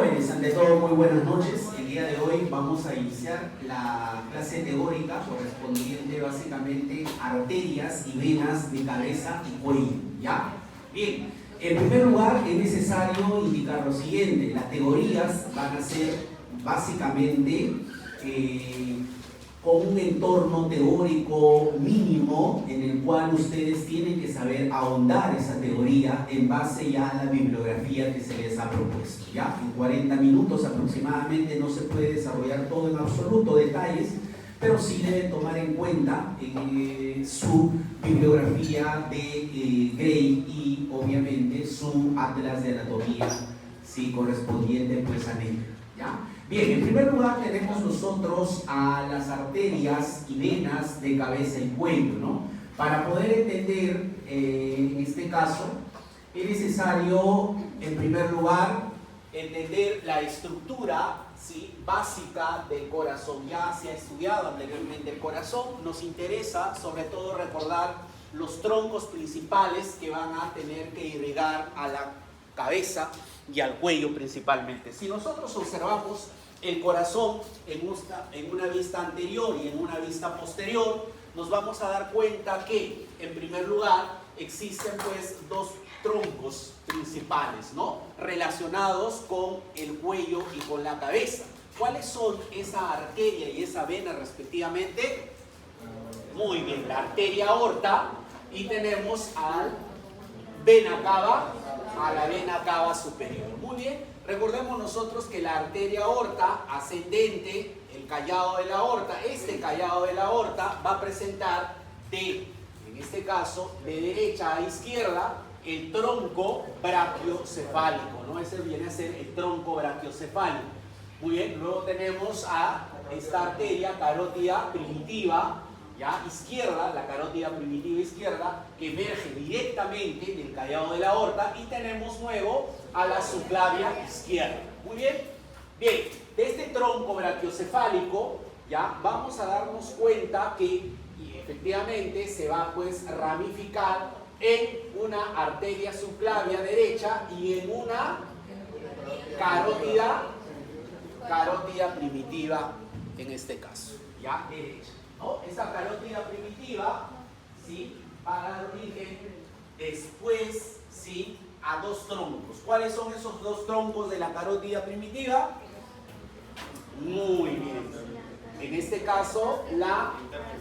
Jóvenes, ante todo muy buenas noches. El día de hoy vamos a iniciar la clase teórica correspondiente básicamente a arterias y venas de cabeza y cuello, ¿ya? Bien, en primer lugar es necesario indicar lo siguiente: las teorías van a ser básicamente con un entorno teórico mínimo en el cual ustedes tienen que saber ahondar esa teoría en base ya a la bibliografía que se les ha propuesto, ¿ya? En 40 minutos aproximadamente no se puede desarrollar todo en absoluto detalles, pero sí deben tomar en cuenta su bibliografía de Gray y obviamente su atlas de anatomía, sí, correspondiente pues a Necker, ¿ya? Bien, en primer lugar tenemos nosotros a las arterias y venas de cabeza y cuello, ¿no? Para poder entender en este caso es necesario en primer lugar entender la estructura, ¿sí?, básica del corazón. Ya se ha estudiado anteriormente el corazón, nos interesa sobre todo recordar los troncos principales que van a tener que irrigar a la cabeza y al cuello principalmente. Si nosotros observamos el corazón en una vista anterior y en una vista posterior, nos vamos a dar cuenta que en primer lugar existen pues dos troncos principales, ¿no?, relacionados con el cuello y con la cabeza. ¿Cuáles son esa arteria y esa vena respectivamente? Muy bien, la arteria aorta, y tenemos a la vena cava superior. Muy bien, recordemos nosotros que la arteria aorta ascendente, el callado de la aorta, este callado de la aorta va a presentar en este caso, de derecha a izquierda, el tronco brachiocefálico, ¿no? Ese viene a ser el tronco brachiocefálico. Muy bien, luego tenemos a esta arteria carótida primitiva, ya izquierda, la carótida primitiva izquierda, que emerge directamente del callado de la aorta, y tenemos luego a la subclavia izquierda. Muy bien, bien, de este tronco brachiocefálico ya vamos a darnos cuenta que efectivamente se va pues ramificar en una arteria subclavia derecha y en una carótida primitiva en este caso, ya derecha, ¿no? Esa carótida primitiva, ¿sí?, va a dar origen después, ¿sí?, a dos troncos. ¿Cuáles son esos dos troncos de la carótida primitiva? Muy bien. En este caso, la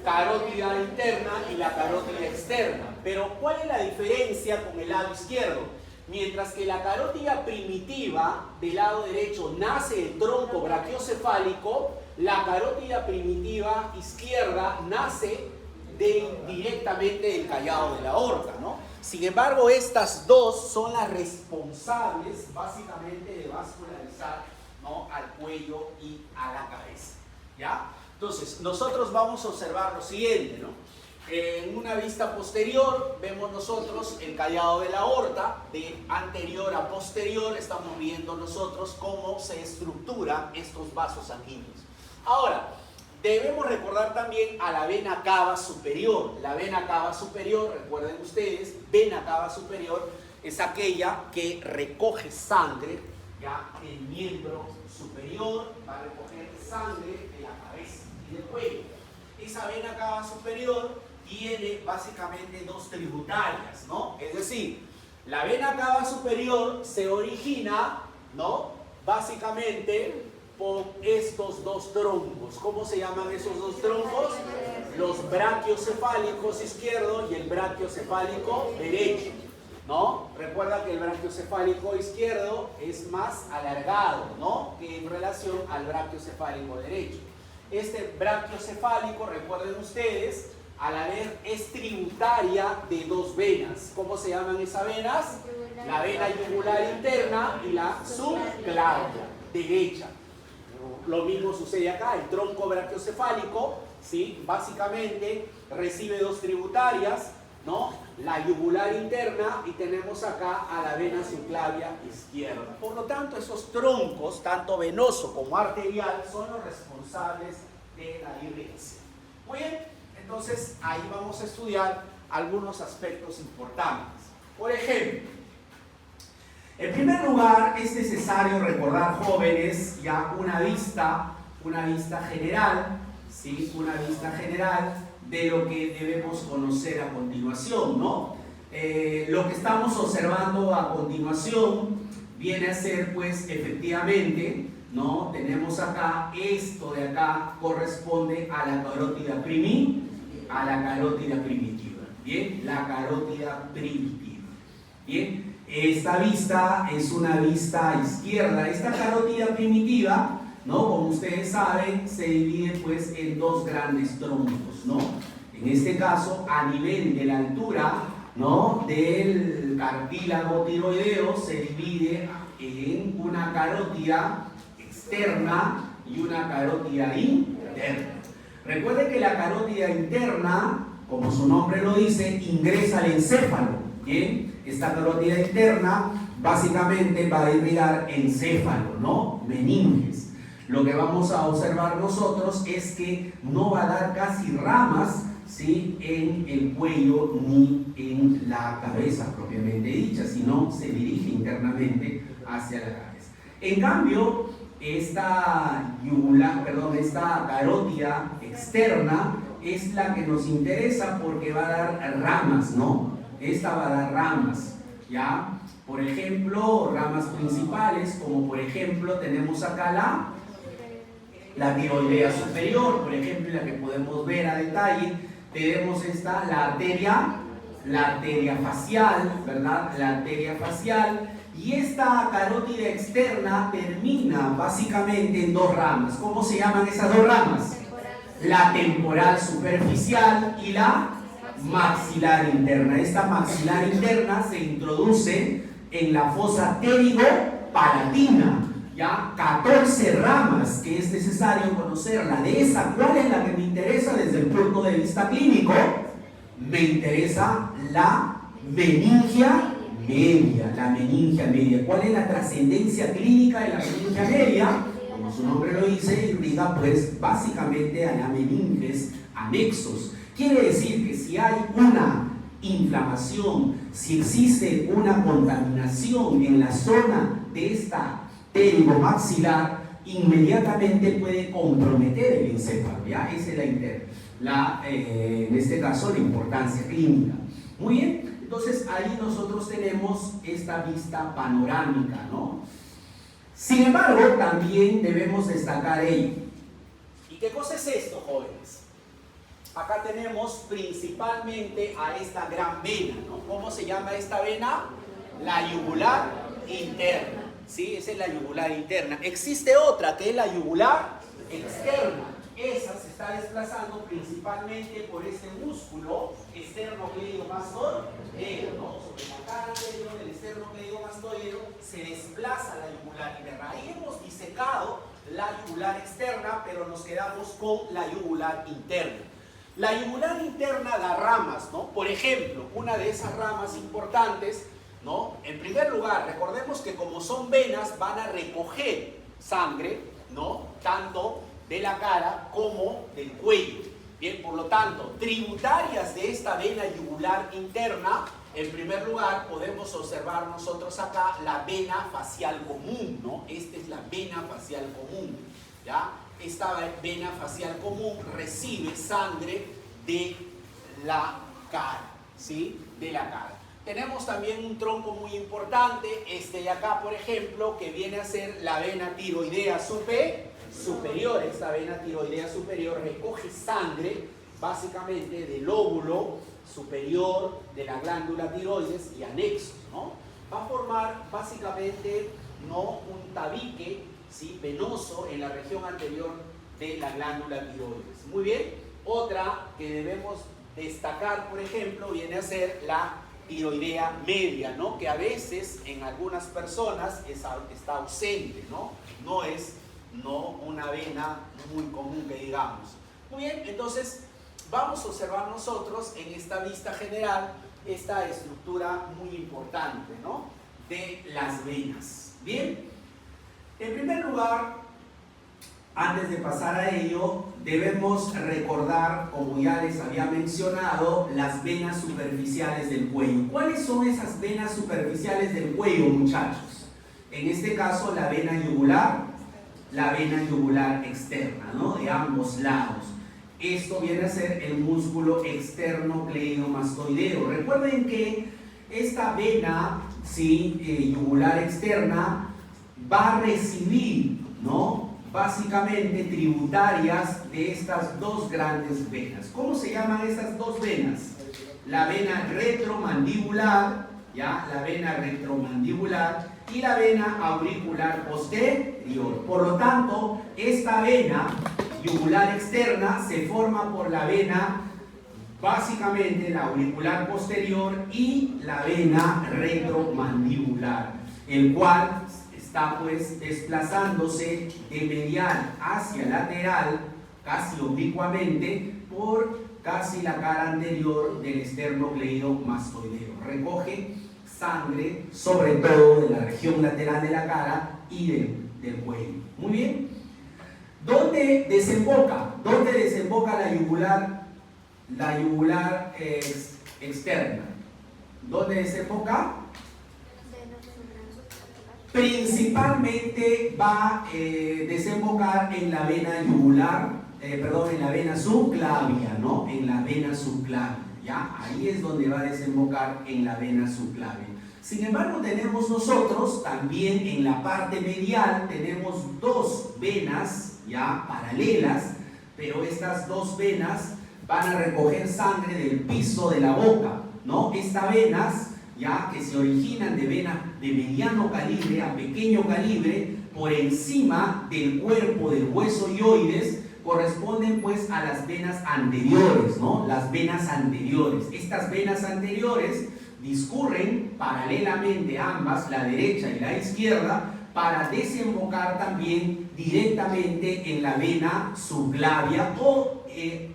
carótida interna y la carótida externa. Pero, ¿cuál es la diferencia con el lado izquierdo? Mientras que la carótida primitiva del lado derecho nace del tronco brachiocefálico, la carótida primitiva izquierda nace directamente del callado de la aorta, ¿no? Sin embargo, estas dos son las responsables básicamente de vascularizar, ¿no?, al cuello y a la cabeza, ¿ya? Entonces, nosotros vamos a observar lo siguiente, ¿no? En una vista posterior vemos nosotros el callado de la aorta, de anterior a posterior estamos viendo nosotros cómo se estructuran estos vasos sanguíneos. Ahora, debemos recordar también a la vena cava superior. La vena cava superior, recuerden ustedes, vena cava superior es aquella que recoge sangre, ya el miembro superior va a recoger sangre de la cabeza y del cuello. Esa vena cava superior tiene básicamente dos tributarias, ¿no? Es decir, la vena cava superior se origina, ¿no?, básicamente por estos dos troncos. ¿Cómo se llaman esos dos troncos? Los brachiocefálicos izquierdo y el brachiocefálico derecho, ¿no? Recuerda que el brachiocefálico izquierdo es más alargado, ¿no?, que en relación al brachiocefálico derecho. Este brachiocefálico, recuerden ustedes, a la vez es tributaria de dos venas. ¿Cómo se llaman esas venas? La vena yugular interna y la subclavia derecha. Lo mismo sucede acá, el tronco brachiocefálico, ¿sí?, básicamente recibe dos tributarias, ¿no?, la yugular interna, y tenemos acá a la vena subclavia izquierda. Por lo tanto, esos troncos, tanto venoso como arterial, son los responsables de la irrigación. Muy bien, entonces ahí vamos a estudiar algunos aspectos importantes. Por ejemplo, En primer lugar, es necesario recordar, jóvenes, ya una vista general, ¿sí? Una vista general de lo que debemos conocer a continuación, ¿no? Lo que estamos observando a continuación viene a ser, pues, efectivamente, ¿no? Tenemos acá, esto de acá corresponde a la carótida primitiva, ¿bien? La carótida primitiva, ¿bien? Esta vista es una vista izquierda. Esta carótida primitiva, ¿no? Como ustedes saben, se divide, pues, en dos grandes troncos, ¿no? En este caso, a nivel de la altura, ¿no?, del cartílago tiroideo, se divide en una carótida externa y una carótida interna. Recuerden que la carótida interna, como su nombre lo dice, ingresa al encéfalo, ¿bien? Esta carótida interna básicamente va a irrigar encéfalo, ¿no? Meninges. Lo que vamos a observar nosotros es que no va a dar casi ramas, ¿sí?, en el cuello ni en la cabeza propiamente dicha, sino se dirige internamente hacia la cabeza. En cambio, esta carótida externa es la que nos interesa porque va a dar ramas, ¿no? Esta va a dar ramas, ¿ya? Por ejemplo, ramas principales, como por ejemplo tenemos acá la tiroidea superior, por ejemplo, la que podemos ver a detalle. Tenemos la arteria facial, ¿verdad? La arteria facial. Y esta carótida externa termina básicamente en dos ramas. ¿Cómo se llaman esas dos ramas? La temporal superficial y la maxilar interna. Esta maxilar interna se introduce en la fosa pterigo-palatina. Ya 14 ramas que es necesario conocerla. De esa, ¿cuál es la que me interesa desde el punto de vista clínico? Me interesa la meningia media. La meningia media. ¿Cuál es la trascendencia clínica de la meningia media? Como su nombre lo dice, irriga pues básicamente a la meninges anexos. Quiere decir que si hay una inflamación, si existe una contaminación en la zona de esta pterigomaxilar, inmediatamente puede comprometer el encéfalo, ¿ya? Esa es en este caso la importancia clínica. Muy bien, entonces ahí nosotros tenemos esta vista panorámica, ¿no? Sin embargo, también debemos destacar ello. ¿Y qué cosa es esto, jóvenes? Acá tenemos principalmente a esta gran vena, ¿no? ¿Cómo se llama esta vena? La yugular interna. ¿Sí? Esa es la yugular interna. Existe otra que es la yugular externa. Esa se está desplazando principalmente por este músculo esternocleidomastoideo, ¿no? Sobre la cara anterior del esternocleidomastoideo se desplaza la yugular interna. Ahí hemos disecado la yugular externa, pero nos quedamos con la yugular interna. La yugular interna da ramas, ¿no? Por ejemplo, una de esas ramas importantes, ¿no? En primer lugar, recordemos que como son venas, van a recoger sangre, ¿no? Tanto de la cara como del cuello. Bien, por lo tanto, tributarias de esta vena yugular interna, en primer lugar, podemos observar nosotros acá la vena facial común, ¿no? Esta es la vena facial común, ¿ya? Esta vena facial común recibe sangre de la cara, ¿sí? De la cara. Tenemos también un tronco muy importante, este de acá, por ejemplo, que viene a ser la vena tiroidea superior. Esta vena tiroidea superior recoge sangre, básicamente, del lóbulo superior de la glándula tiroides y anexos, ¿no? Va a formar, básicamente, ¿no?, un tabique, ¿sí?, venoso en la región anterior de la glándula tiroides. Muy bien. Otra que debemos destacar, por ejemplo, viene a ser la tiroidea media, ¿no?, que a veces en algunas personas está ausente, ¿no? No es una vena muy común que digamos. Muy bien, entonces vamos a observar nosotros en esta vista general esta estructura muy importante, ¿no?, de las venas. Bien, en primer lugar, antes de pasar a ello, debemos recordar, como ya les había mencionado, las venas superficiales del cuello. ¿Cuáles son esas venas superficiales del cuello, muchachos? En este caso, la vena yugular externa, ¿no? De ambos lados. Esto viene a ser el músculo externo cleidomastoideo. Recuerden que esta vena, ¿sí? Yugular externa va a recibir, ¿no? Básicamente tributarias de estas dos grandes venas. ¿Cómo se llaman esas dos venas? La vena retromandibular, ¿ya? La vena retromandibular y la vena auricular posterior. Por lo tanto, esta vena yugular externa se forma por la vena, básicamente la auricular posterior y la vena retromandibular, el cual está pues desplazándose de medial hacia lateral, casi oblicuamente, por casi la cara anterior del esternocleidomastoideo. Recoge sangre, sobre todo de la región lateral de la cara y del cuello. Muy bien. ¿Dónde desemboca? ¿Dónde desemboca la yugular externa? ¿Dónde desemboca? Principalmente va a desembocar en la vena yugular, en la vena subclavia, ¿no? En la vena subclavia, ¿ya? Ahí es donde va a desembocar en la vena subclavia. Sin embargo, tenemos nosotros también en la parte medial, tenemos dos venas, ¿ya? Paralelas, pero estas dos venas van a recoger sangre del piso de la boca, ¿no? Estas venas, ya que se originan de venas de mediano calibre a pequeño calibre, por encima del cuerpo del hueso ioides, corresponden pues a las venas anteriores, ¿no? Las venas anteriores. Estas venas anteriores discurren paralelamente ambas, la derecha y la izquierda, para desembocar también directamente en la vena subclavia o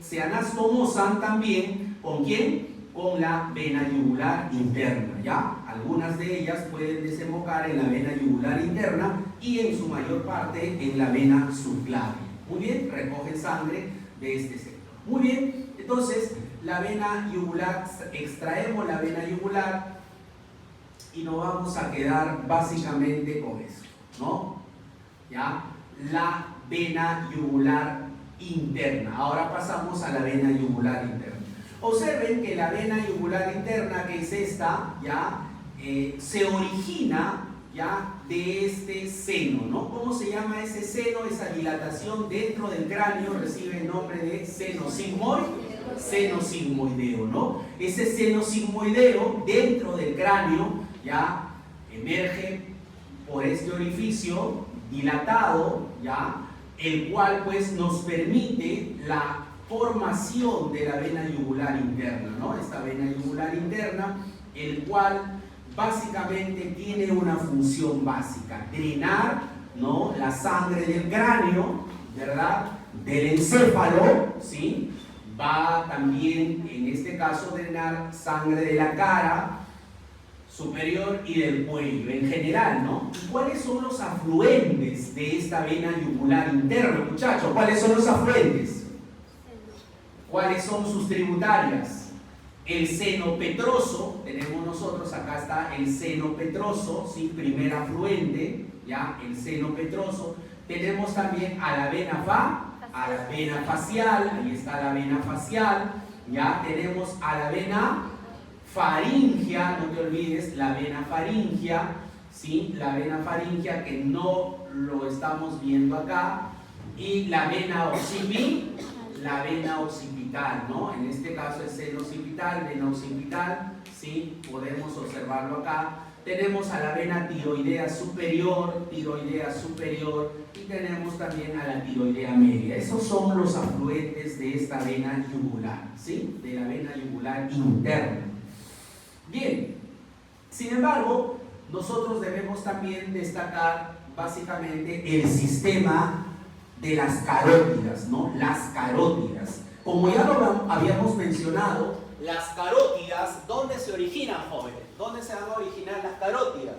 se anastomozan también, ¿con quién? Con la vena yugular interna, ¿ya? Algunas de ellas pueden desembocar en la vena yugular interna y en su mayor parte en la vena subclavia. Muy bien, recogen sangre de este sector. Muy bien, entonces la vena yugular, extraemos la vena yugular y nos vamos a quedar básicamente con eso, ¿no? ¿Ya? La vena yugular interna. Ahora pasamos a la vena yugular interna. Observen que la vena yugular interna, que es esta, ¿ya? Se origina, ¿ya? De este seno, ¿no? ¿Cómo se llama ese seno? Esa dilatación dentro del cráneo recibe el nombre de seno sigmoideo, ¿no? Ese seno sigmoideo dentro del cráneo, ¿ya? Emerge por este orificio dilatado, ¿ya? El cual pues nos permite la formación de la vena yugular interna, ¿no? Esta vena yugular interna, el cual básicamente tiene una función básica: drenar, ¿no? La sangre del cráneo, ¿verdad? Del encéfalo, ¿sí? Va también, en este caso, drenar sangre de la cara superior y del cuello en general, ¿no? ¿Y cuáles son los afluentes de esta vena yugular interna, muchachos? ¿Cuáles son los afluentes? ¿Cuáles son sus tributarias? El seno petroso, tenemos nosotros, acá está el seno petroso, ¿sí? Primer afluente, ¿ya? El seno petroso. Tenemos también a la vena facial, ahí está la vena facial, ¿ya? Tenemos a la vena faringia, no te olvides, la vena faringia, ¿sí? La vena faringia, que no lo estamos viendo acá, y la vena occipital, ¿no? En este caso es seno occipital, vena occipital, ¿sí? Podemos observarlo acá. Tenemos a la vena tiroidea superior, y tenemos también a la tiroidea media. Esos son los afluentes de esta vena yugular, ¿sí? De la vena yugular interna. Bien, sin embargo, nosotros debemos también destacar básicamente el sistema de las carótidas, ¿no? Las carótidas. Como ya lo habíamos mencionado, las carótidas, ¿dónde se originan, jóvenes? ¿Dónde se van a originar las carótidas?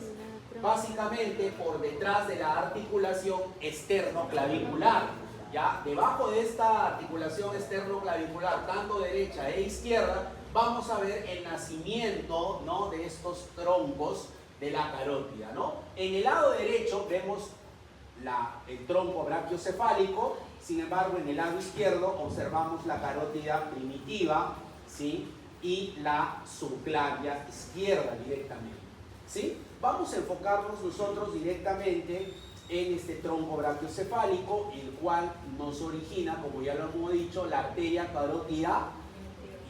Básicamente por detrás de la articulación esternoclavicular. ya, debajo de esta articulación esternoclavicular, tanto derecha e izquierda, vamos a ver el nacimiento, ¿no?, de estos troncos de la carótida, ¿no? En el lado derecho vemos el tronco brachiocefálico, sin embargo en el lado izquierdo observamos la carótida primitiva, ¿sí?, y la subclavia izquierda directamente, ¿sí? Vamos a enfocarnos nosotros directamente en este tronco brachiocefálico, el cual nos origina, como ya lo hemos dicho, la arteria carótida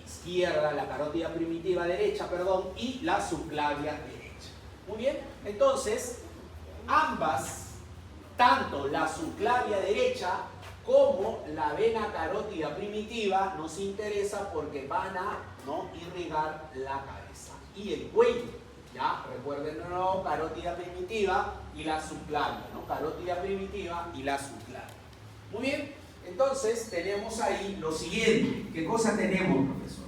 izquierda, la carótida primitiva derecha, perdón, y la subclavia derecha. Muy bien, entonces ambas, tanto la subclavia derecha como la vena carótida primitiva, nos interesa porque van a, ¿no?, irrigar la cabeza y el cuello. Ya, recuerden de nuevo, carótida primitiva y la subclavia, ¿no? Carótida primitiva y la subclavia. Muy bien, entonces tenemos ahí lo siguiente. ¿Qué cosa tenemos, profesor?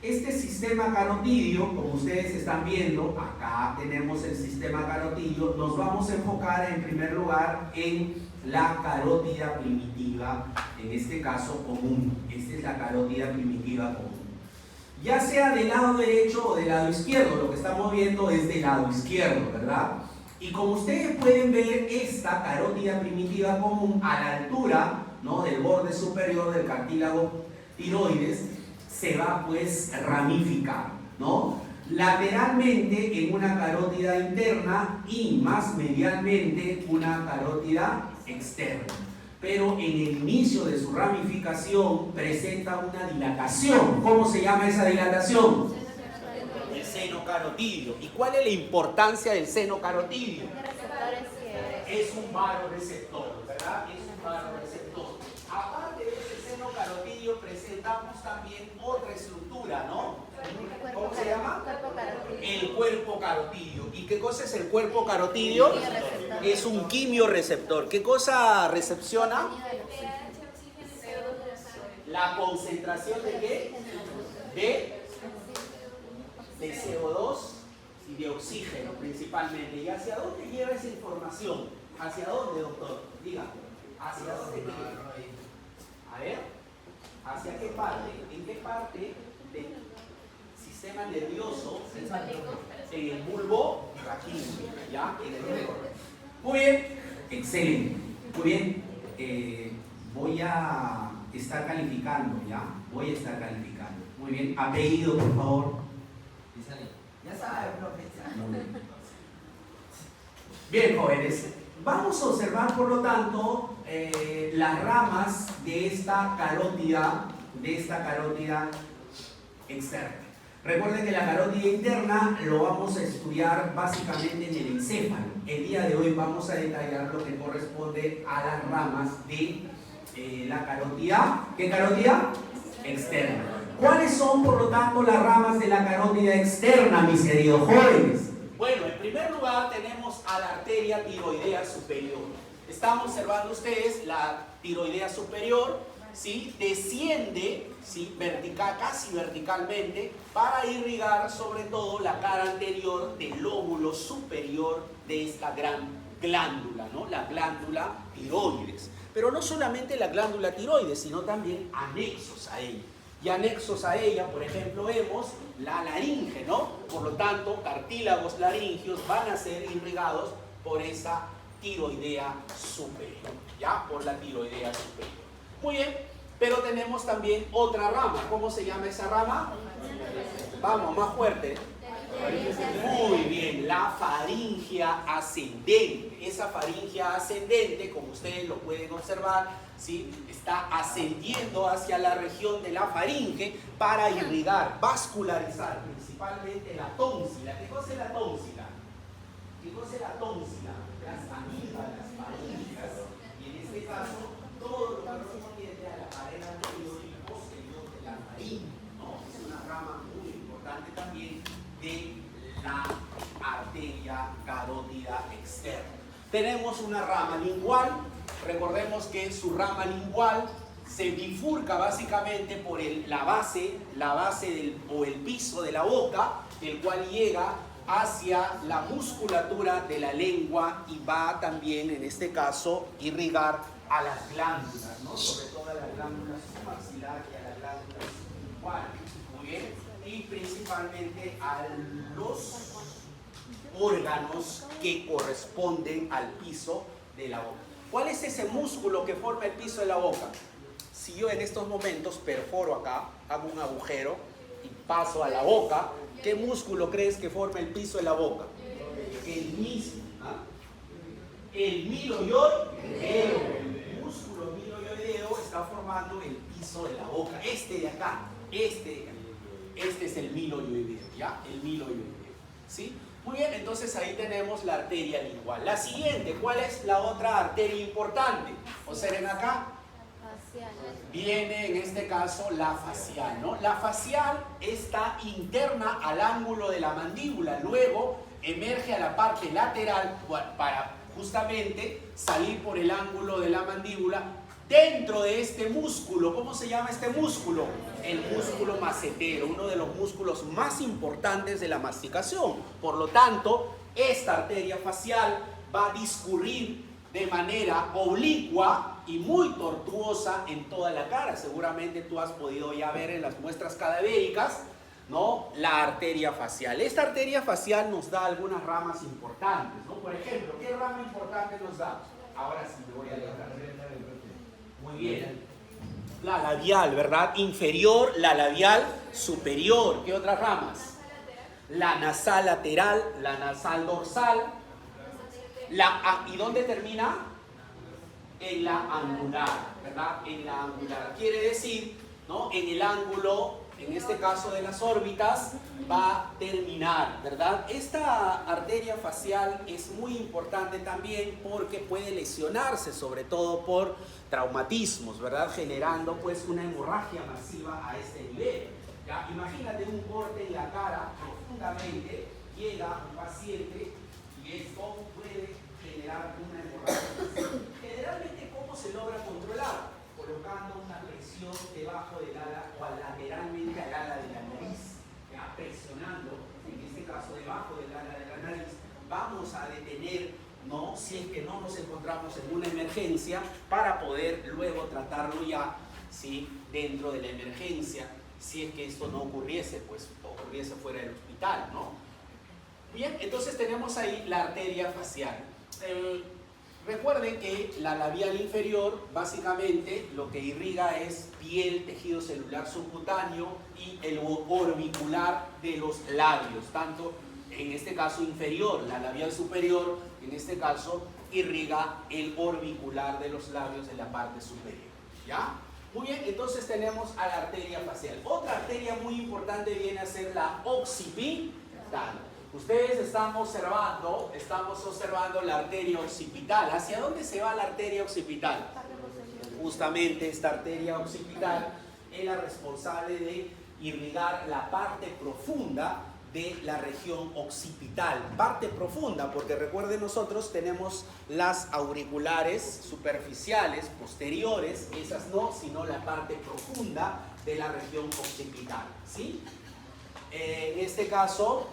Este sistema carotidio, como ustedes están viendo, acá tenemos el sistema carotidio. Nos vamos a enfocar en primer lugar en la carótida primitiva, en este caso común. Esta es la carótida primitiva común. Ya sea del lado derecho o del lado izquierdo, lo que estamos viendo es del lado izquierdo, ¿verdad? Y como ustedes pueden ver, esta carótida primitiva común a la altura, ¿no?, del borde superior del cartílago tiroides, se va pues ramificar, ¿no?, lateralmente en una carótida interna y más medialmente una carótida externa. Pero en el inicio de su ramificación presenta una dilatación. ¿Cómo se llama esa dilatación? El seno carotidio. ¿Y cuál es la importancia del seno carotidio? Es un varoreceptor, ¿verdad? Es un varoreceptor. Aparte de ese seno carotidio presentamos también otra estructura, ¿no? ¿Cómo se llama? El cuerpo carotidio. ¿Y qué cosa es el cuerpo carotidio? Es un quimioreceptor. ¿Qué cosa recepciona? La concentración de ¿qué? De CO2 y de oxígeno principalmente. ¿Y hacia dónde lleva esa información? ¿Hacia dónde, doctor? Diga. ¿Hacia dónde lleva? A ver, ¿hacia qué parte? ¿En qué parte del sistema nervioso? En el bulbo raquídeo, ¿ya? En el bulbo. Muy bien, excelente. Muy bien, voy a estar calificando, ¿ya? Voy a estar calificando. Muy bien, apellido, por favor. Ya sabe, profesor. Bien, jóvenes, vamos a observar, por lo tanto, las ramas de esta carótida externa. Recuerden que la carótida interna lo vamos a estudiar básicamente en el encéfalo. El día de hoy vamos a detallar lo que corresponde a las ramas de la carótida. ¿Qué carótida? Externa. ¿Cuáles son, por lo tanto, las ramas de la carótida externa, mis queridos jóvenes? Bueno, en primer lugar tenemos a la arteria tiroidea superior. Están observando ustedes la tiroidea superior, ¿sí? Desciende, ¿sí?, casi verticalmente, para irrigar sobre todo la cara anterior del lóbulo superior de esta gran glándula, ¿no?, la glándula tiroides. Pero no solamente la glándula tiroides, sino también anexos a ella. Y anexos a ella, por ejemplo, vemos la laringe, ¿no? Por lo tanto, cartílagos laringios van a ser irrigados por esa tiroidea superior, ¿ya? Por la tiroidea superior. Muy bien, pero tenemos también otra rama. ¿Cómo se llama esa rama? Vamos, más fuerte. Muy bien, la faringea ascendente. Esa faringea ascendente, como ustedes lo pueden observar, ¿sí?, está ascendiendo hacia la región de la faringe para irrigar, vascularizar principalmente la tónsila. ¿Qué cosa es la tónsila? ¿Qué cosa es la tónsila? Las amígdalas faríngeas. Y en este caso, todo lo que corresponde a la pared anterior y posterior de la faringe, ¿no? Es una rama muy importante también de la arteria carótida externa. Tenemos una rama lingual. Recordemos que su rama lingual se bifurca básicamente por la base o el piso de la boca, el cual llega hacia la musculatura de la lengua y va también, en este caso, irrigar a las glándulas, ¿no? Sobre todo a las glándulas submaxilar y a las glándulas sublinguales, muy bien, y principalmente a los órganos que corresponden al piso de la boca. ¿Cuál es ese músculo que forma el piso de la boca? Si yo en estos momentos perforo acá, hago un agujero y paso a la boca, ¿qué músculo crees que forma el piso de la boca? El mismo, ¿ah? El miloioideo. El músculo miloioideo está formando el piso de la boca. Este de acá, este es el miloioideo, ¿ya? El miloioideo, ¿sí? Muy bien, entonces ahí tenemos la arteria lingual. La siguiente, ¿cuál es la otra arteria importante? Observen acá. Viene en este caso la facial, ¿no? La facial está interna al ángulo de la mandíbula, luego emerge a la parte lateral para justamente salir por el ángulo de la mandíbula dentro de este músculo. ¿Cómo se llama este músculo? El músculo macetero, uno de los músculos más importantes de la masticación. Por lo tanto, esta arteria facial va a discurrir de manera oblicua y muy tortuosa en toda la cara. Seguramente tú has podido ya ver en las muestras cadavéricas, ¿no?, la arteria facial. Esta arteria facial nos da algunas ramas importantes, ¿no? Por ejemplo, ¿qué rama importante nos da? Ahora sí me voy a leer. Muy bien. La labial, ¿verdad? Inferior, la labial superior. ¿Qué otras ramas? La nasal lateral, la nasal dorsal. ¿Y dónde termina? En la angular, ¿verdad? En la angular. Quiere decir, ¿no?, en el ángulo, en este caso de las órbitas, va a terminar, ¿verdad? Esta arteria facial es muy importante también porque puede lesionarse, sobre todo por traumatismos, ¿verdad? Generando pues una hemorragia masiva a este nivel, ¿ya? Imagínate un corte en la cara profundamente, llega un paciente y esto puede generar una hemorragia masiva. Generalmente, ¿cómo se logra controlar? Colocando una presión debajo del ala o lateralmente al ala de la nariz, ¿ya? Presionando, en este caso debajo del ala de la nariz, vamos a detener, ¿no?, si es que no nos encontramos en una emergencia, para poder luego tratarlo ya, ¿sí?, dentro de la emergencia, si es que esto no ocurriese, pues ocurriese fuera del hospital, ¿no? Bien, entonces tenemos ahí la arteria facial. Recuerden que la labial inferior básicamente lo que irriga es piel, tejido celular subcutáneo y el orbicular de los labios, tanto en este caso inferior. La labial superior, en este caso, irriga el orbicular de los labios en la parte superior, ¿ya? Muy bien, entonces tenemos a la arteria facial. Otra arteria muy importante viene a ser la occipital. Ustedes están observando la arteria occipital. ¿Hacia dónde se va la arteria occipital? Justamente esta arteria occipital es la responsable de irrigar la parte profunda de la región occipital. Parte profunda, porque recuerden, nosotros tenemos las auriculares superficiales, posteriores, esas no, sino la parte profunda de la región occipital, ¿sí? En este caso,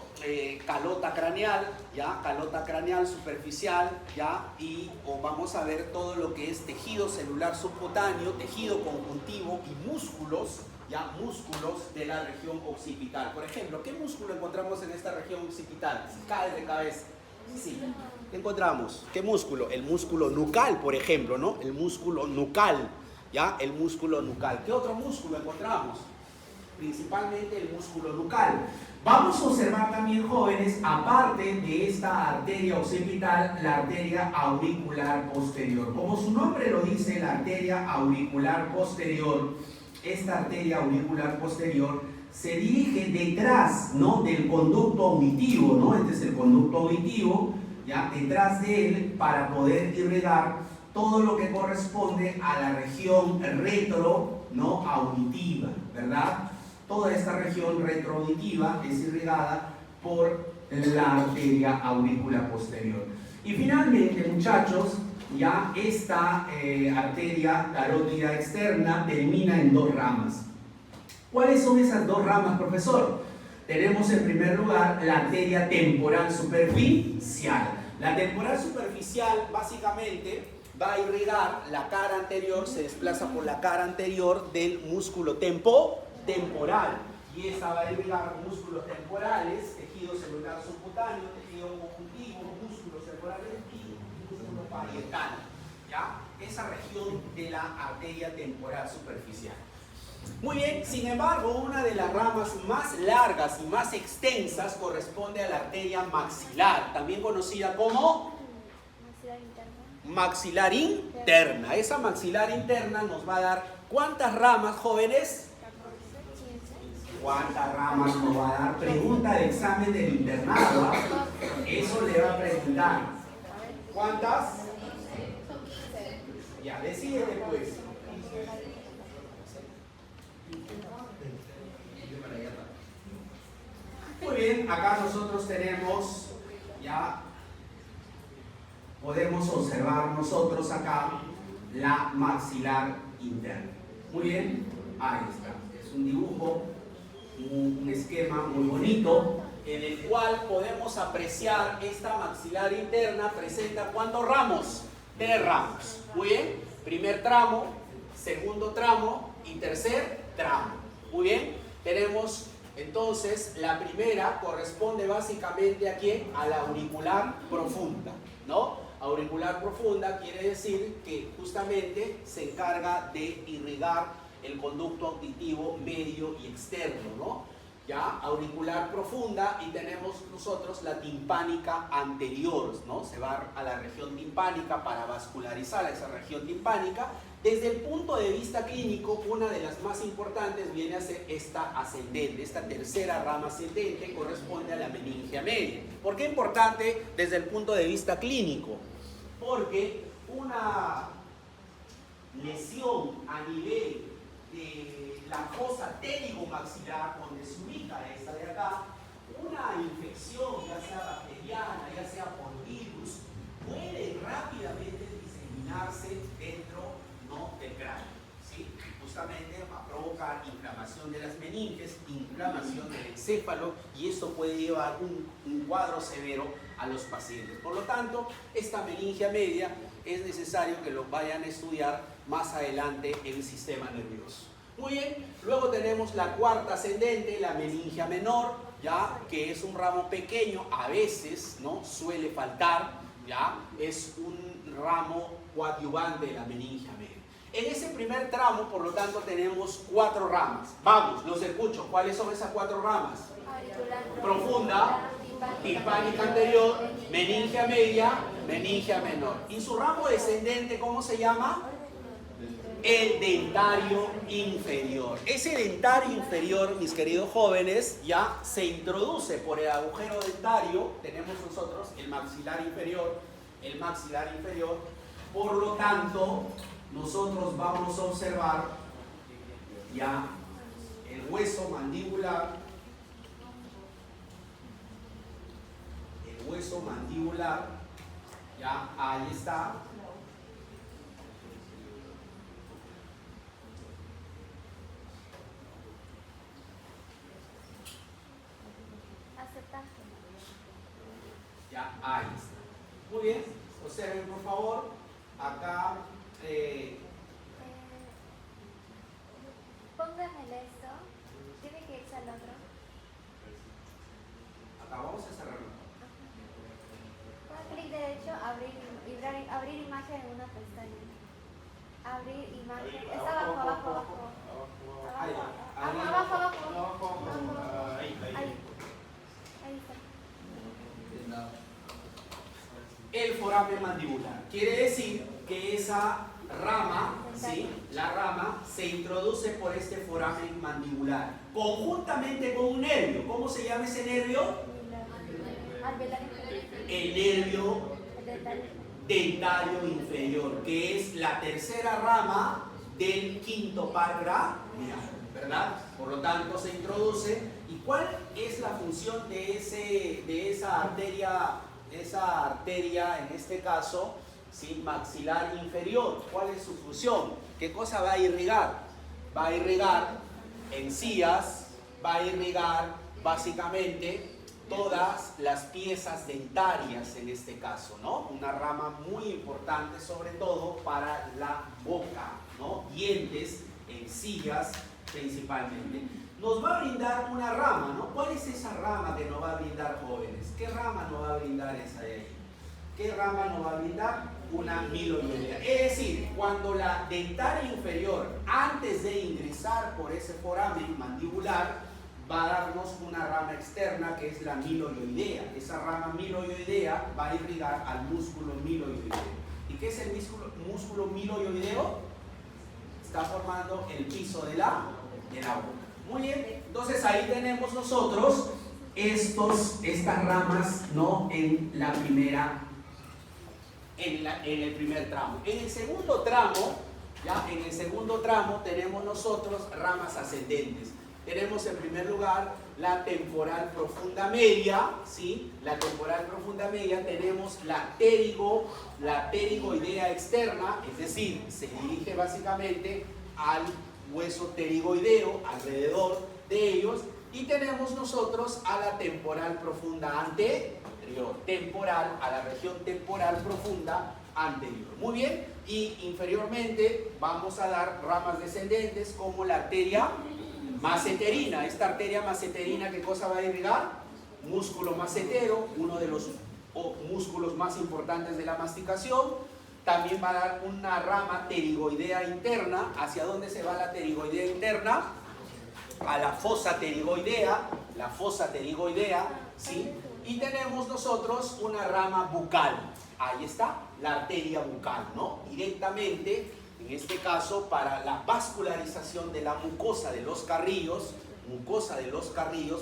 calota craneal, ¿ya? Calota craneal superficial, ¿ya? Y vamos a ver todo lo que es tejido celular subcutáneo, tejido conjuntivo y músculos, ¿ya? Músculos de la región occipital. Por ejemplo, ¿qué músculo encontramos en esta región occipital? Si cae de cabeza. Sí. ¿Qué encontramos? ¿Qué músculo? El músculo nucal, por ejemplo, ¿no? El músculo nucal, ¿ya? El músculo nucal. ¿Qué otro músculo encontramos? Principalmente el músculo nucal. Vamos a observar también, jóvenes, aparte de esta arteria occipital, la arteria auricular posterior. Como su nombre lo dice, la arteria auricular posterior, esta arteria auricular posterior se dirige detrás, ¿no?, del conducto auditivo, ¿no? Este es el conducto auditivo, ¿ya? Detrás de él, para poder irrigar todo lo que corresponde a la región retro, ¿no?, auditiva, ¿verdad? Toda esta región retroauditiva es irrigada por la arteria aurícula posterior. Y finalmente, muchachos, ya esta arteria carótida externa termina en dos ramas. ¿Cuáles son esas dos ramas, profesor? tenemos en primer lugar la arteria temporal superficial. La temporal superficial básicamente va a irrigar la cara anterior, se desplaza por la cara anterior del músculo temporal. Y esa va a irrigar músculos temporales, tejido celular subcutáneo, tejido conjuntivo, músculos temporales y músculo parietal. ¿Ya? Esa región de la arteria temporal superficial. Muy bien, sin embargo, una de las ramas más largas y más extensas corresponde a la arteria maxilar, también conocida como maxilar interna. Esa maxilar interna nos va a dar ¿cuántas ramas, jóvenes? ¿Cuántas ramas nos va a dar? Pregunta de examen del internado. Eso le va a preguntar. ¿Cuántas? Ya, decídete pues. Muy bien, acá nosotros tenemos, ya podemos observar nosotros acá la maxilar interna. Muy bien, ahí está. Es un dibujo, un esquema muy bonito en el cual podemos apreciar esta maxilar interna. Presenta ¿cuántos ramos? 3 ramos. Muy bien, primer tramo, segundo tramo y tercer tramo. Muy bien, tenemos entonces la primera corresponde básicamente ¿a quién? A la auricular profunda, ¿no? Auricular profunda quiere decir que justamente se encarga de irrigar el conducto auditivo medio y externo, ¿no? Ya, auricular profunda, y tenemos nosotros la timpánica anterior, ¿no? Se va a la región timpánica para vascularizar esa región timpánica. Desde el punto de vista clínico, una de las más importantes viene a ser esta ascendente, esta tercera rama ascendente corresponde a la meningia media. ¿Por qué importante desde el punto de vista clínico? Porque una lesión a nivel de la fosa téligo-maxilar, donde se ubica esta de acá, una infección, ya sea bacteriana, ya sea por virus, puede rápidamente diseminarse dentro, ¿no?, del cráneo, ¿sí? Justamente va a provocar inflamación de las meninges, inflamación del encéfalo, y esto puede llevar un cuadro severo a los pacientes. Por lo tanto, esta meningia media es necesario que lo vayan a estudiar más adelante en el sistema nervioso. Muy bien, luego tenemos la cuarta ascendente, la meningia menor, ya que es un ramo pequeño, a veces, ¿no?, suele faltar, ya es un ramo coadyuvante de la meningia media. En ese primer tramo, por lo tanto, tenemos 4 ramas. Vamos, los escucho. ¿Cuáles son esas 4 ramas? Profunda, timpánica anterior, meningia media, meningia menor. Y su ramo descendente, ¿cómo se llama? El dentario inferior. Ese dentario inferior, mis queridos jóvenes, ya se introduce por el agujero dentario. Tenemos nosotros el maxilar inferior, por lo tanto nosotros vamos a observar ya el hueso mandibular, ya ahí está. Ya, ahí está. Muy bien, observen por favor, acá pónganmelo esto, tiene que irse al otro. acá vamos a cerrarlo. Con clic derecho, abrir imagen en una pestaña. Abrir imagen, está abajo. Abajo. Ahí está. El foramen mandibular. Quiere decir que esa rama, ¿sí?, la rama se introduce por este foramen mandibular, conjuntamente con un nervio. ¿Cómo se llama ese nervio? El nervio dentario inferior, que es la tercera rama del quinto par craneal, ¿verdad? Por lo tanto, se introduce. ¿Y cuál es la función de esa arteria? Esa arteria, en este caso, ¿sí?, maxilar inferior. ¿Cuál es su función? ¿Qué cosa va a irrigar? Va a irrigar encías, va a irrigar básicamente todas las piezas dentarias en este caso, ¿no? Una rama muy importante sobre todo para la boca, ¿no? Dientes, encías principalmente. Nos va a brindar una rama, ¿no? ¿Cuál es esa rama que nos va a brindar, jóvenes? ¿Qué rama nos va a brindar esa de ahí? ¿Qué rama nos va a brindar? Una miloidea. Es decir, cuando la dentaria inferior, antes de ingresar por ese foramen mandibular, va a darnos una rama externa que es la miloidea. Esa rama miloidea va a irrigar al músculo miloideo. ¿Y qué es el músculo miloideo? Está formando el piso de la boca. Muy bien, entonces ahí tenemos nosotros estas ramas, ¿no? En el primer tramo. En el segundo tramo, tenemos nosotros ramas ascendentes. Tenemos en primer lugar la temporal profunda media, ¿sí? La temporal profunda media, tenemos la pterigoidea externa, es decir, se dirige básicamente al hueso pterigoideo, alrededor de ellos, y tenemos nosotros a la temporal profunda anterior, a la región temporal profunda anterior. Muy bien, y inferiormente vamos a dar ramas descendentes como la arteria maceterina. Esta arteria maceterina, ¿qué cosa va a irrigar? Músculo macetero, uno de los músculos más importantes de la masticación. También va a dar una rama pterigoidea interna. ¿Hacia dónde se va la pterigoidea interna? A la fosa pterigoidea, ¿sí? Y tenemos nosotros una rama bucal. Ahí está, la arteria bucal, ¿no? Directamente, en este caso, para la vascularización de la mucosa de los carrillos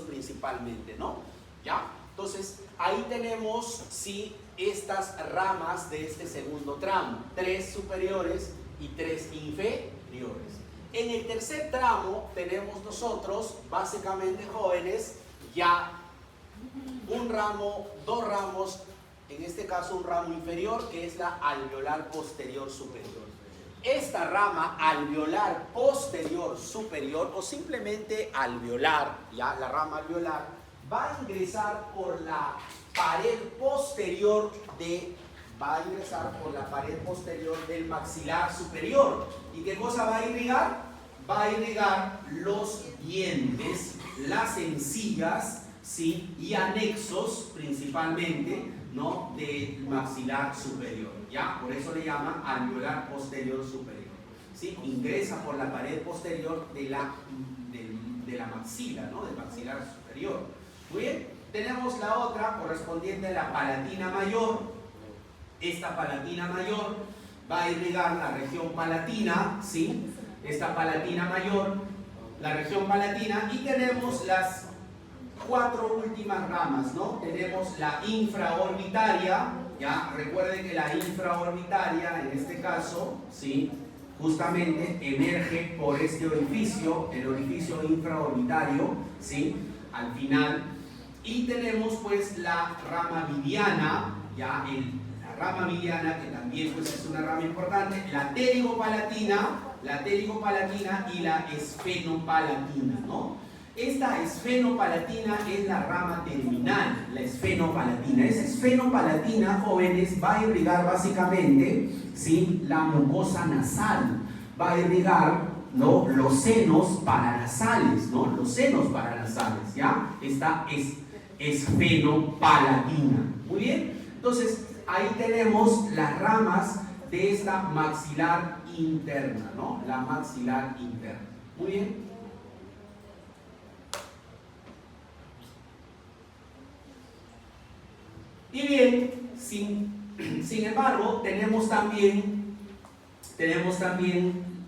principalmente, ¿no? ¿Ya? Entonces, ahí tenemos, sí, estas ramas de este segundo tramo, 3 superiores y 3 inferiores. En el tercer tramo tenemos nosotros, básicamente, jóvenes, ya un ramo, 2 ramos, en este caso un ramo inferior, que es la alveolar posterior superior. Esta rama alveolar posterior superior, o simplemente alveolar, ya la rama alveolar, va a ingresar por la pared posterior del maxilar superior. ¿Y qué cosa va a irrigar? Va a irrigar los dientes, las encías, ¿sí? Y anexos principalmente, ¿no? Del maxilar superior, ¿ya? Por eso le llaman alveolar posterior superior, ¿sí? Ingresa por la pared posterior de la maxila, ¿no? Del maxilar superior. Muy bien, tenemos la otra correspondiente a la palatina mayor. Esta palatina mayor va a irrigar la región palatina, ¿sí? Esta palatina mayor, la región palatina, y tenemos las 4 últimas ramas, ¿no? Tenemos la infraorbitaria, ya recuerden que la infraorbitaria en este caso, ¿sí? Justamente emerge por este orificio, el orificio infraorbitario, ¿sí? Al final, y tenemos pues la rama mediana, ya la rama mediana que también pues es una rama importante, la pterigopalatina y la esfenopalatina, ¿no? Esta esfenopalatina es la rama terminal, la esfenopalatina. Esa esfenopalatina, jóvenes, va a irrigar básicamente, ¿sí? La mucosa nasal, va a irrigar, ¿no? Los senos paranasales, ¿no? Los senos paranasales, ¿ya? Esta es esfenopalatina. Muy bien, entonces ahí tenemos las ramas de esta maxilar interna, ¿no? La maxilar interna. Muy bien. Y bien, sin embargo, tenemos también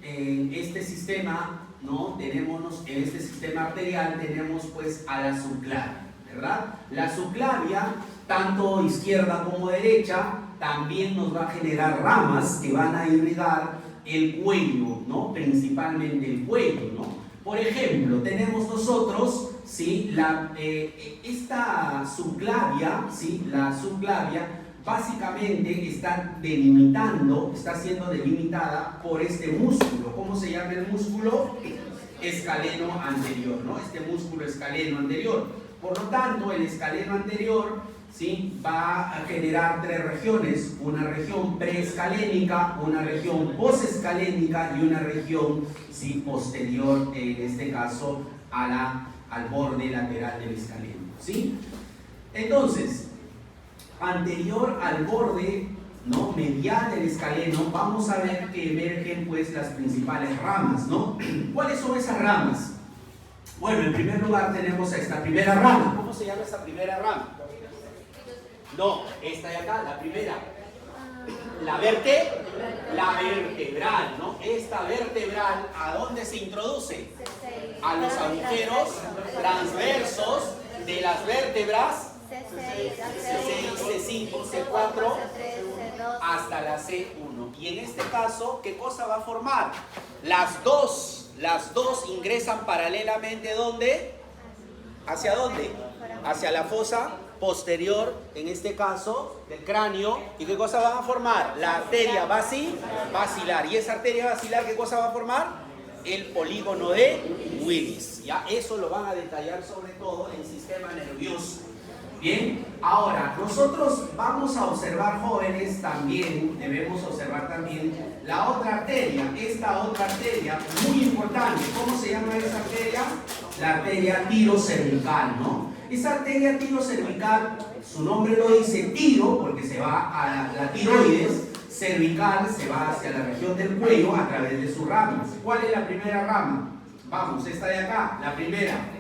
en este sistema, ¿no? En este sistema arterial tenemos pues a la subclavia, ¿verdad? La subclavia, tanto izquierda como derecha, también nos va a generar ramas que van a irrigar el cuello, ¿no? Principalmente el cuello, ¿no? Por ejemplo, tenemos nosotros, ¿sí? Esta subclavia, ¿sí? La subclavia básicamente está siendo delimitada por este músculo. ¿Cómo se llama el músculo? escaleno anterior, ¿no? Este músculo escaleno anterior. Por lo tanto, el escaleno anterior, ¿sí?, va a generar tres regiones: una región preescalénica, una región posescalénica y una región, ¿sí?, posterior, en este caso, al borde lateral del escaleno, ¿sí? Entonces, anterior al borde, ¿no?, medial del escaleno, vamos a ver que emergen pues las principales ramas, ¿no? ¿Cuáles son esas ramas? Bueno, en primer lugar tenemos esta primera rama. ¿Cómo se llama esta primera rama? No, esta de acá, la primera. La vertebral, ¿no? Esta vertebral, ¿a dónde se introduce? A los agujeros transversos de las vértebras C6, C5, C4 hasta la C1. Y en este caso, ¿qué cosa va a formar? Las dos ingresan paralelamente, ¿dónde? ¿Hacia dónde? Hacia la fosa posterior, en este caso, del cráneo. ¿Y qué cosa van a formar? La arteria basilar. ¿Y esa arteria basilar qué cosa va a formar? El polígono de Willis. Ya eso lo van a detallar sobre todo en sistema nervioso. Bien, ahora nosotros vamos a observar, jóvenes, también debemos observar también la otra arteria, esta otra arteria muy importante. ¿Cómo se llama esa arteria? La arteria tirocervical, ¿no? Esa arteria tirocervical, su nombre lo dice, tiro porque se va a la tiroides, cervical se va hacia la región del cuello a través de sus ramas. ¿Cuál es la primera rama? Vamos, esta de acá, la primera.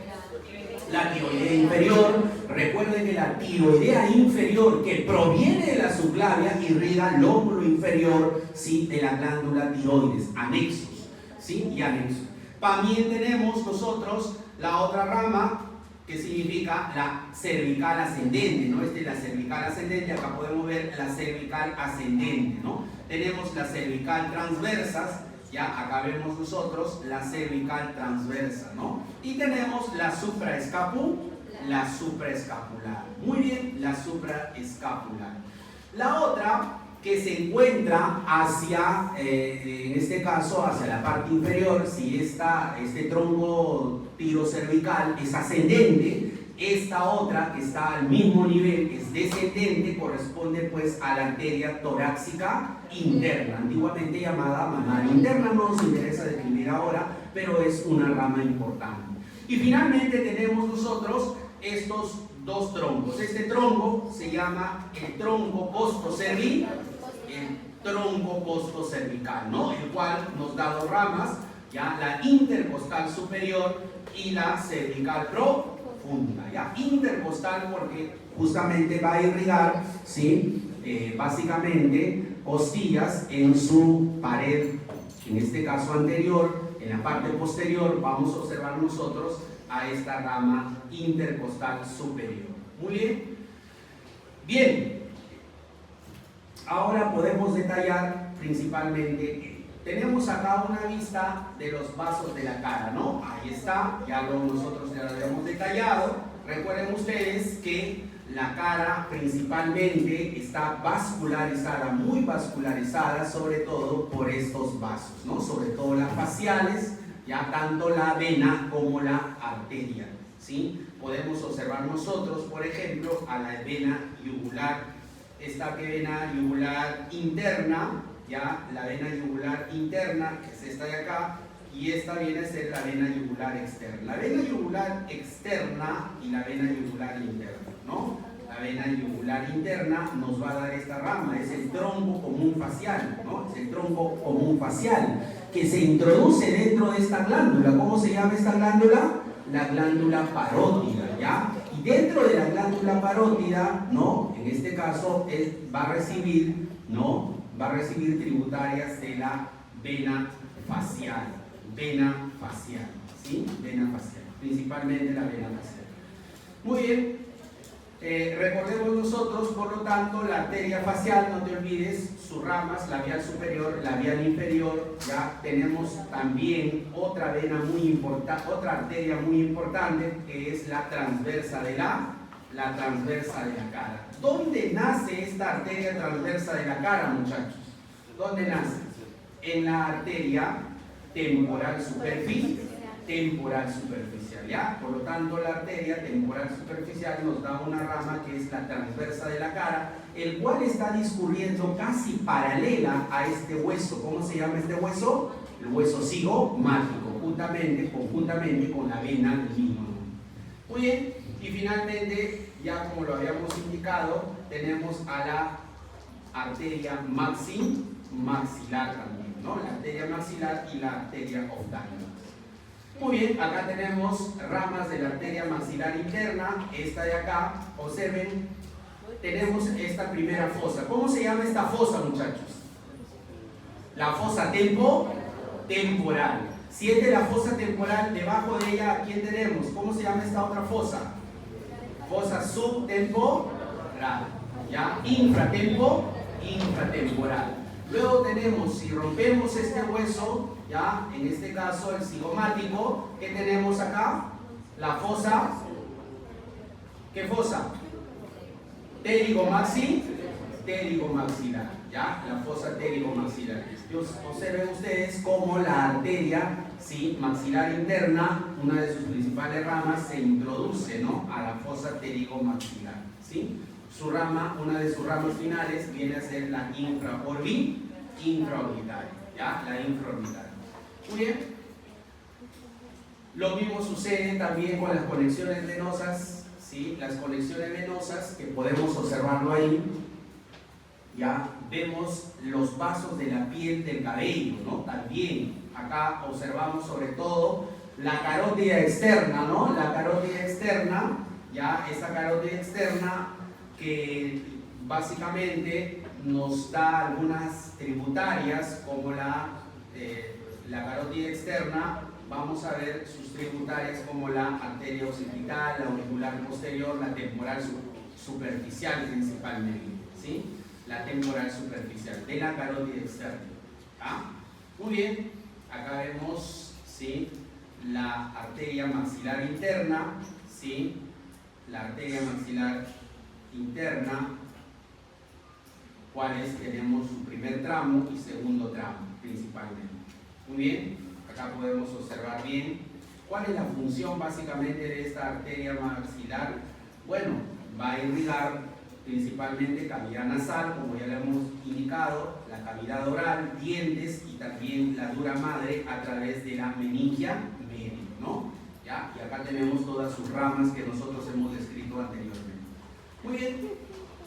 La tiroidea inferior. Recuerden que la tiroidea inferior, que proviene de la subclavia, irriga el lóbulo inferior, ¿sí?, de la glándula tiroides, anexos, ¿sí?, y anexos. También tenemos nosotros la otra rama, que significa la cervical ascendente, ¿no? Esta es la cervical ascendente, acá podemos ver la cervical ascendente, ¿no? Tenemos la cervical transversas. Ya acá vemos nosotros la cervical transversa, ¿no? Y tenemos la supraescapular. Muy bien, la supraescapular. La otra que se encuentra hacia, en este caso, hacia la parte inferior, si este tronco tirocervical es ascendente, esta otra que está al mismo nivel es descendente, corresponde pues a la arteria torácica interna, antiguamente llamada mamaria interna. No nos interesa describir ahora, pero es una rama importante. Y finalmente tenemos nosotros estos dos troncos. Este tronco se llama el tronco costocervical, ¿no? El cual nos da dos ramas, ya, la intercostal superior y la cervical profunda. Ya, intercostal porque justamente va a irrigar, ¿sí?, básicamente costillas en su pared, en este caso anterior. En la parte posterior vamos a observar nosotros a esta rama intercostal superior. Muy bien. Bien, ahora podemos detallar principalmente. Tenemos acá una vista de los vasos de la cara, ¿no? Ahí está, nosotros ya lo habíamos detallado. Recuerden ustedes que la cara principalmente está vascularizada, muy vascularizada, sobre todo por estos vasos, ¿no? Sobre todo las faciales, ya tanto la vena como la arteria, ¿sí? Podemos observar nosotros, por ejemplo, a la vena yugular, esta vena yugular interna, ya, la vena yugular interna, que es esta de acá, y esta viene a ser la vena yugular externa. La vena yugular externa y la vena yugular interna, ¿no? La vena yugular interna nos va a dar esta rama, es el tronco común facial, ¿no? Es el tronco común facial, que se introduce dentro de esta glándula. ¿Cómo se llama esta glándula? La glándula parótida, ¿ya? Y dentro de la glándula parótida, ¿no?, en este caso va a recibir, ¿no?, va a recibir tributarias de la vena facial, ¿sí? Vena facial, principalmente la vena facial. Muy bien, recordemos nosotros, por lo tanto, la arteria facial, no te olvides, sus ramas, labial superior, labial inferior. Ya tenemos también otra vena muy importante, otra arteria muy importante, que es la transversa de la cara. ¿Dónde nace esta arteria transversa de la cara, muchachos? ¿Dónde nace? En la arteria temporal superficial. temporal superficial, ¿ya? Por lo tanto, la arteria temporal superficial nos da una rama que es la transversa de la cara, el cual está discurriendo casi paralela a este hueso. ¿Cómo se llama este hueso? El hueso cigomático, conjuntamente con la vena del límbano. Muy bien, y finalmente, ya como lo habíamos indicado, tenemos a la arteria maxilar también, ¿no? La arteria maxilar y la arteria oftalmica. Muy bien, acá tenemos ramas de la arteria maxilar interna, esta de acá, observen, tenemos esta primera fosa. ¿Cómo se llama esta fosa, muchachos? La fosa temporal. Si es de la fosa temporal, debajo de ella, ¿a quién tenemos? ¿Cómo se llama esta otra fosa? Fosa subtemporal, ¿ya? Infratemporal. Luego tenemos, si rompemos este hueso, ya, en este caso el cigomático, ¿qué tenemos acá? La fosa, ¿qué fosa? Pterigomaxilar, ya, la fosa pterigomaxilar. Observen ustedes cómo la arteria, ¿sí?, maxilar interna, una de sus principales ramas, se introduce, ¿no?, a la fosa pterigomaxilar, ¿sí? Su rama, una de sus ramas finales viene a ser la infraorbital, ¿ya? La infraorbital. Muy bien. Lo mismo sucede también con las conexiones venosas, ¿sí? Las conexiones venosas, que podemos observarlo ahí, ya vemos los vasos de la piel del cabello, ¿no? También acá observamos sobre todo la carótida externa, ¿no? La carótida externa, ya, esa carótida externa que básicamente nos da algunas tributarias como la carótida externa. Vamos a ver sus tributarias como la arteria occipital, la auricular posterior, la temporal superficial principalmente, ¿sí? La temporal superficial de la carótida externa. ¿Ah? Muy bien, acá vemos, ¿sí?, la arteria maxilar interna, ¿sí?, la arteria maxilar interna, cuáles tenemos su primer tramo y segundo tramo principalmente. Muy bien, acá podemos observar bien cuál es la función básicamente de esta arteria maxilar. Bueno, va a irrigar principalmente cavidad nasal, como ya le hemos indicado, la cavidad oral, dientes y también la dura madre a través de la meningia media, ¿no? ¿Ya? Y acá tenemos todas sus ramas que nosotros hemos descrito anteriormente. Muy bien,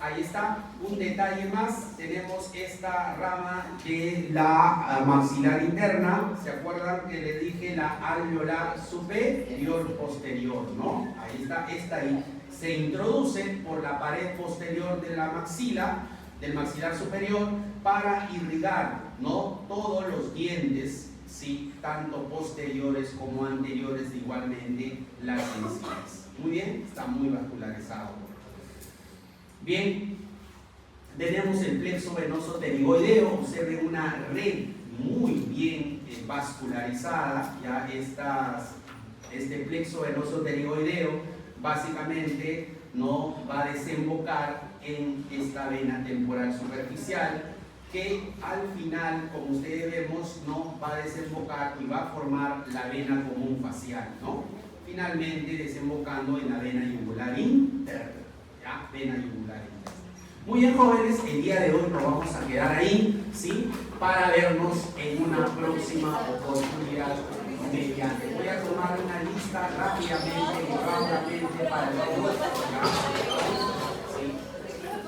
ahí está un detalle más. Tenemos esta rama de la maxilar interna. ¿Se acuerdan que les dije la alveolar superior posterior, no? Ahí está, esta ahí. Se introduce por la pared posterior de la maxila, del maxilar superior, para irrigar, ¿no?, todos los dientes, ¿sí?, tanto posteriores como anteriores, igualmente las encías. Muy bien, está muy vascularizado. Bien, tenemos el plexo venoso pterigoideo. Observen una red muy bien vascularizada. Ya este plexo venoso pterigoideo básicamente no va a desembocar en esta vena temporal superficial, que al final, como ustedes vemos, no va a desembocar y va a formar la vena común facial, ¿no? Finalmente desembocando en la vena yugular interna, ¿ya? Vena yugular interna. Muy bien, jóvenes, el día de hoy nos vamos a quedar ahí, ¿sí?, para vernos en una próxima oportunidad mediante. Voy a tomar una lista rápidamente para el